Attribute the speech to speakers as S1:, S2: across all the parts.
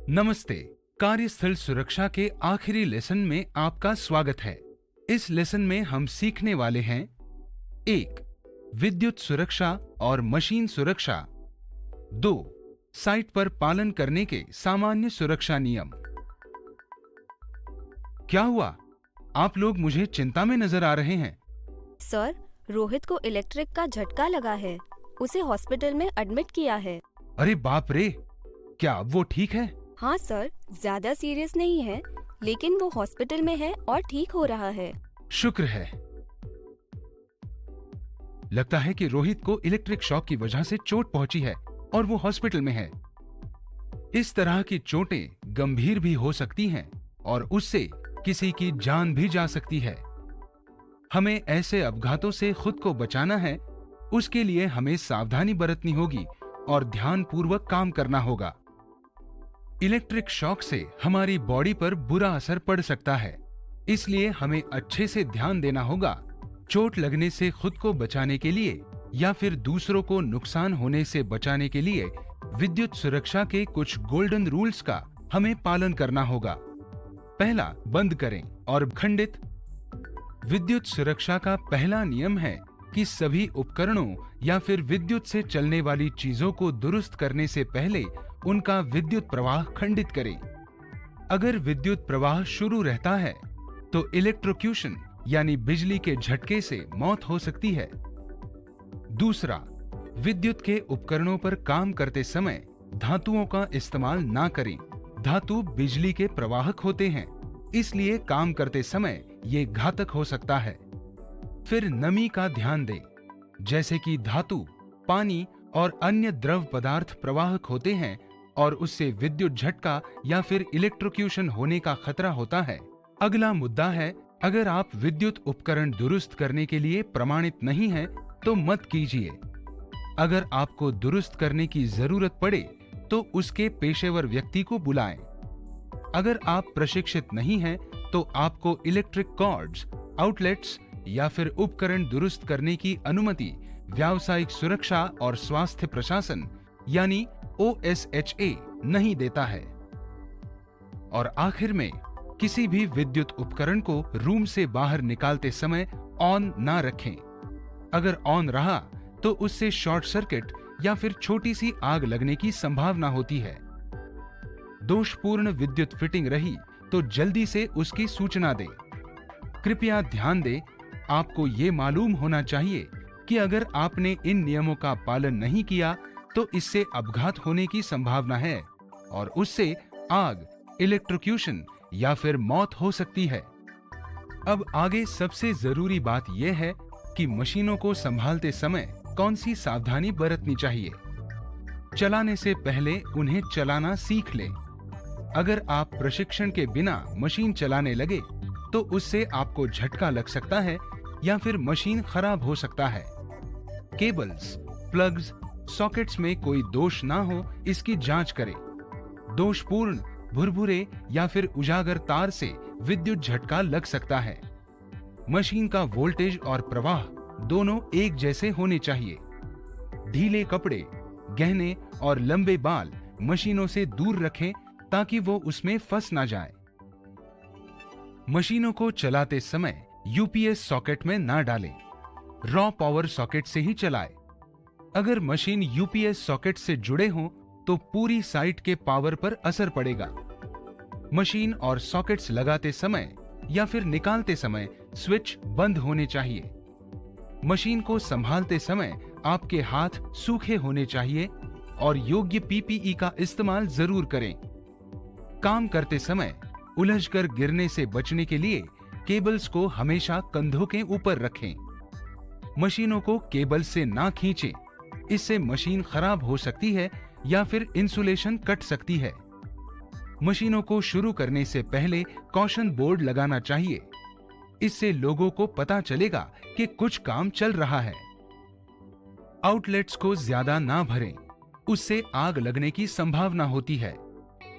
S1: नमस्ते। कार्यस्थल सुरक्षा के आखिरी लेसन में आपका स्वागत है। इस लेसन में हम सीखने वाले हैं 1. विद्युत सुरक्षा और मशीन सुरक्षा। 2. साइट पर पालन करने के सामान्य सुरक्षा नियम। क्या हुआ? आप लोग मुझे चिंता में नजर आ रहे हैं।
S2: सर, रोहित को इलेक्ट्रिक का झटका लगा है। उसे हॉस्पिटल में एडमिट किया है।
S1: अरे बाप रे! क्या अब वो ठीक है?
S2: हाँ सर, ज्यादा सीरियस नहीं है, लेकिन वो हॉस्पिटल में है और ठीक हो रहा है।
S1: शुक्र है। लगता है कि रोहित को इलेक्ट्रिक शॉक की वजह से चोट पहुंची है और वो हॉस्पिटल में है। इस तरह की चोटें गंभीर भी हो सकती हैं और उससे किसी की जान भी जा सकती है। हमें ऐसे अपघातों से खुद को बचाना है। उसके लिए हमें सावधानी बरतनी होगी और ध्यानपूर्वक काम करना होगा। इलेक्ट्रिक शॉक से हमारी बॉडी पर बुरा असर पड़ सकता है, इसलिए हमें अच्छे से ध्यान देना होगा। चोट लगने से खुद को बचाने के लिए या फिर दूसरों को नुकसान होने से बचाने के लिए विद्युत सुरक्षा के कुछ गोल्डन रूल्स का हमें पालन करना होगा। पहला, बंद करें और खंडित। विद्युत सुरक्षा का पहला नियम है कि सभी उपकरणों या फिर विद्युत से चलने वाली चीजों को दुरुस्त करने से पहले उनका विद्युत प्रवाह खंडित करें। अगर विद्युत प्रवाह शुरू रहता है तो इलेक्ट्रोक्यूशन यानी बिजली के झटके से मौत हो सकती है। दूसरा, विद्युत के उपकरणों पर काम करते समय धातुओं का इस्तेमाल ना करें। धातु बिजली के प्रवाहक होते हैं, इसलिए काम करते समय ये घातक हो सकता है। फिर नमी का ध्यान दें, जैसे कि धातु, पानी और अन्य द्रव पदार्थ प्रवाहक होते हैं और उससे विद्युत झटका या फिर इलेक्ट्रोक्यूशन होने का खतरा होता है। अगला मुद्दा है, अगर आप विद्युत उपकरण दुरुस्त करने के लिए प्रमाणित नहीं हैं, तो मत कीजिए। अगर आपको दुरुस्त करने की जरूरत पड़े तो उसके पेशेवर व्यक्ति को बुलाएं। अगर आप प्रशिक्षित नहीं हैं, तो आपको इलेक्ट्रिक कॉर्ड्स, आउटलेट्स या फिर उपकरण दुरुस्त करने की अनुमति व्यावसायिक सुरक्षा और स्वास्थ्य प्रशासन यानी OSHA नहीं देता है। और आखिर में, किसी भी विद्युत उपकरण को रूम से बाहर निकालते समय ऑन ना रखें। अगर ऑन रहा तो उससे शॉर्ट सर्किट या फिर छोटी सी आग लगने की संभावना होती है। दोषपूर्ण विद्युत फिटिंग रही तो जल्दी से उसकी सूचना दें। कृपया ध्यान दें, आपको ये मालूम होना चाहिए कि अगर आपने इन नियमों का पालन नहीं किया तो इससे अपघात होने की संभावना है और उससे आग, इलेक्ट्रोक्यूशन या फिर मौत हो सकती है। अब आगे सबसे जरूरी बात यह है कि मशीनों को संभालते समय कौन सी सावधानी बरतनी चाहिए। चलाने से पहले उन्हें चलाना सीख लें। अगर आप प्रशिक्षण के बिना मशीन चलाने लगे तो उससे आपको झटका लग सकता है या फिर मशीन खराब हो सकता है। केबल्स, प्लग्स, सॉकेट्स में कोई दोष ना हो, इसकी जांच करें। दोषपूर्ण, भुरभुरे या फिर उजागर तार से विद्युत झटका लग सकता है। मशीन का वोल्टेज और प्रवाह दोनों एक जैसे होने चाहिए। ढीले कपड़े, गहने और लंबे बाल मशीनों से दूर रखें ताकि वो उसमें फंस ना जाए। मशीनों को चलाते समय यूपीएस सॉकेट में ना डालें। रॉ पावर सॉकेट से ही चलाएं। अगर मशीन यूपीएस सॉकेट से जुड़े हों तो पूरी साइट के पावर पर असर पड़ेगा। मशीन और सॉकेट्स लगाते समय या फिर निकालते समय स्विच बंद होने चाहिए। मशीन को संभालते समय आपके हाथ सूखे होने चाहिए और योग्य पीपीई का इस्तेमाल जरूर करें। काम करते समय उलझकर गिरने से बचने के लिए केबल्स को हमेशा कंधों के ऊपर रखें। मशीनों को केबल से ना खींचें, इससे मशीन खराब हो सकती है या फिर इंसुलेशन कट सकती है। मशीनों को शुरू करने से पहले कॉशन बोर्ड लगाना चाहिए। इससे लोगों को पता चलेगा कि कुछ काम चल रहा है। आउटलेट्स को ज्यादा ना भरें, उससे आग लगने की संभावना होती है।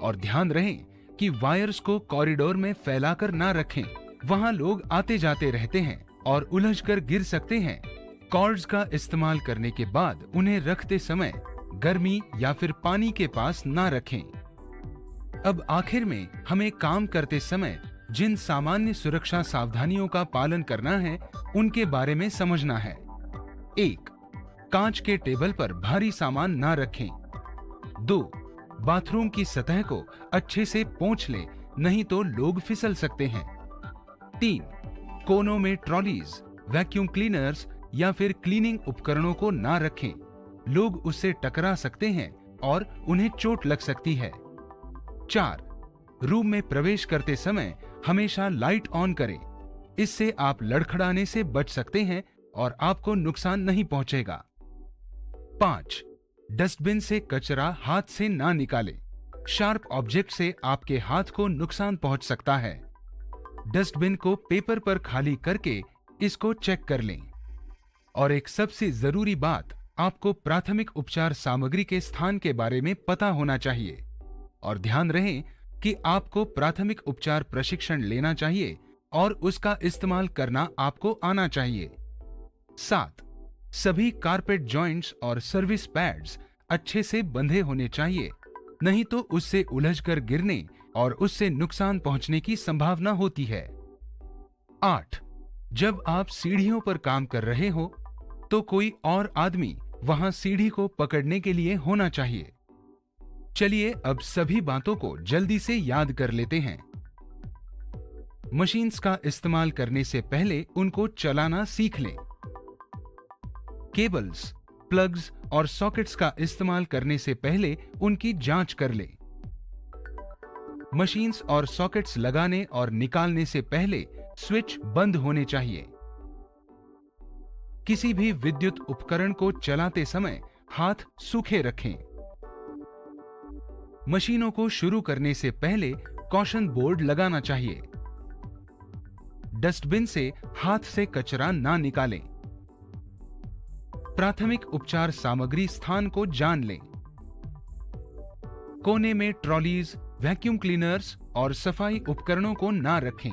S1: और ध्यान रहे कि वायर्स को कॉरिडोर में फैलाकर ना रखें। वहां लोग आते जाते रहते हैं और उलझकर गिर सकते हैं। कॉर्ड्स का इस्तेमाल करने के बाद उन्हें रखते समय गर्मी या फिर पानी के पास ना रखें। अब आखिर में हमें काम करते समय जिन सामान्य सुरक्षा सावधानियों का पालन करना है उनके बारे में समझना है। 1. कांच के टेबल पर भारी सामान ना रखें। 2. बाथरूम की सतह को अच्छे से पोंछ लें, नहीं तो लोग फिसल सकते हैं। 3. कोनों में ट्रॉलीज, वैक्यूम क्लीनर्स या फिर क्लीनिंग उपकरणों को ना रखें। लोग उससे टकरा सकते हैं और उन्हें चोट लग सकती है। 4. रूम में प्रवेश करते समय हमेशा लाइट ऑन करें। इससे आप लड़खड़ाने से बच सकते हैं और आपको नुकसान नहीं पहुंचेगा। 5. डस्टबिन से कचरा हाथ से ना निकालें। शार्प ऑब्जेक्ट से आपके हाथ को नुकसान पहुंच सकता है। डस्टबिन को पेपर पर खाली करके इसको चेक कर लें। और एक सबसे जरूरी बात, आपको प्राथमिक उपचार सामग्री के स्थान के बारे में पता होना चाहिए। और ध्यान रहे कि आपको प्राथमिक उपचार प्रशिक्षण लेना चाहिए और उसका इस्तेमाल करना आपको आना चाहिए। 7. सभी कारपेट जॉइंट्स और सर्विस पैड्स अच्छे से बंधे होने चाहिए, नहीं तो उससे उलझकर गिरने और उससे नुकसान पहुंचने की संभावना होती है। 8. जब आप सीढ़ियों पर काम कर रहे हो तो कोई और आदमी वहां सीढ़ी को पकड़ने के लिए होना चाहिए। चलिए अब सभी बातों को जल्दी से याद कर लेते हैं। मशीन्स का इस्तेमाल करने से पहले उनको चलाना सीख लें। केबल्स, प्लग्स और सॉकेट्स का इस्तेमाल करने से पहले उनकी जांच कर लें। मशीन्स और सॉकेट्स लगाने और निकालने से पहले स्विच बंद होने चाहिए। किसी भी विद्युत उपकरण को चलाते समय हाथ सूखे रखें। मशीनों को शुरू करने से पहले कॉशन बोर्ड लगाना चाहिए। डस्टबिन से हाथ से कचरा ना निकालें। प्राथमिक उपचार सामग्री स्थान को जान लें। कोने में ट्रॉलीज, वैक्यूम क्लीनर्स और सफाई उपकरणों को ना रखें।